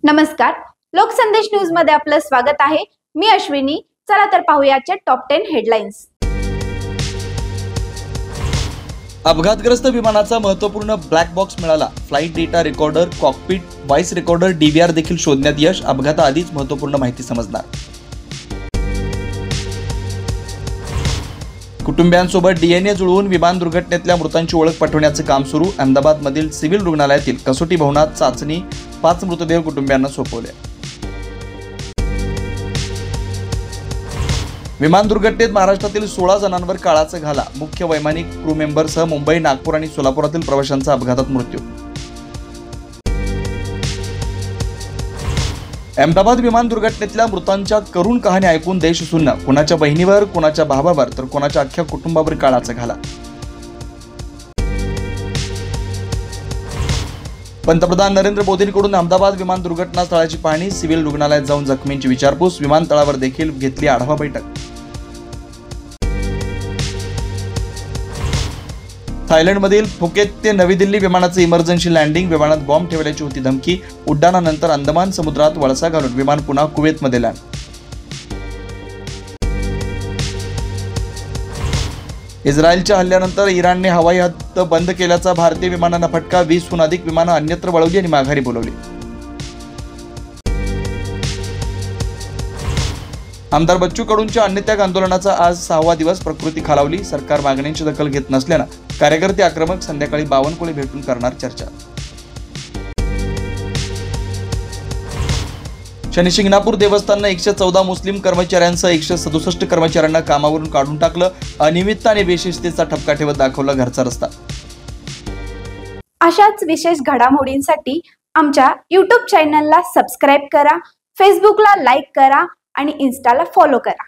नमस्कार, लोकसंदेश न्यूज मध्ये आपलं स्वागत आहे। मी अश्विनी। चला तर पाहूयाच्या टॉप 10 हेडलाईन्स। अपघातग्रस्त विमानाचा महत्त्वपूर्ण ब्लॅक बॉक्स मिळाला। Flight data recorder, cockpit, voice recorder, DVR देखील शोधण्यात यश। अपघाताआधीच महत्त्वपूर्ण माहिती समजणार। कुटुंबियांसोबत डीएनए जुळवून विमान दुर्घटनेतल्या मृतांची ओळख पटवण्याचे काम सुरू। अहमदाबादमधील सिव्हिल रुग्णालयातील कसोटी भवनात चाचणी 5 मृतदेह कुटुंबियांना सोपवले। विमान दुर्घटनेत महाराष्ट्रातील 16 जणांवर काळाचा घाला। मुख्य वैमानिक, क्रू मेंबरसह मुंबई, नागपूर आणि सोलापुरातील प्रवाशांचा अपघातात मृत्यू। अहमदाबाद विमान दुर्घटनेतल्या मृतांच्या करुण कहाणी ऐकून देश सुन्न। कुणाच्या बहिणीवर, कुणाच्या भावावर तर कुणाच्या अख्ख्या कुटुंबावर काळाचा घाला। पंतप्रधान नरेंद्र मोदींकडून अहमदाबाद विमान दुर्घटना स्थळाची पाहणी। सिव्हिल रुग्णालयात जाऊन जखमींची विचारपूस। विमानतळावर देखील घेतली आढावा बैठक। थायलंडमधील फुकेत ते नवी दिल्ली विमानाचे इमर्जन्सी लँडिंग। विमानात बॉम्ब ठेवल्याची होती धमकी। उड्डाणानंतर अंदमान समुद्रात वळसा घालून विमान पुन्हा कुवेतमध्ये लँड। इस्रायलच्या हल्ल्यानंतर इराणने हवाई हद्द बंद केल्याचा भारतीय विमानांना फटका। 20हून अधिक विमानं अन्यत्र वळवली आणि माघारी बोलवली। आमदार बच्चू कडूंच्या अन्नत्याग आंदोलनाचा आज 6वा दिवस। प्रकृती खालावली। सरकार मागण्यांची दखल घेत नसल्यानं कार्यकर्ते आक्रमक। संध्याकाळी बावनकुळे भेटून करणार चर्चा। शनी शिंगणापूर देवस्थाननं 114 मुस्लिम कर्मचाऱ्यांसह 167 कर्मचाऱ्यांना कामावरून काढून टाकलं। अनियमितता आणि बेशिस्तीचा ठपका ठेवत दाखवला घरचा रस्ता। अशाच विशेष घडामोडींसाठी आमच्या YouTube चॅनलला सबस्क्राइब करा, फेसबुकला लाईक करा आणि इन्स्टाला फॉलो करा।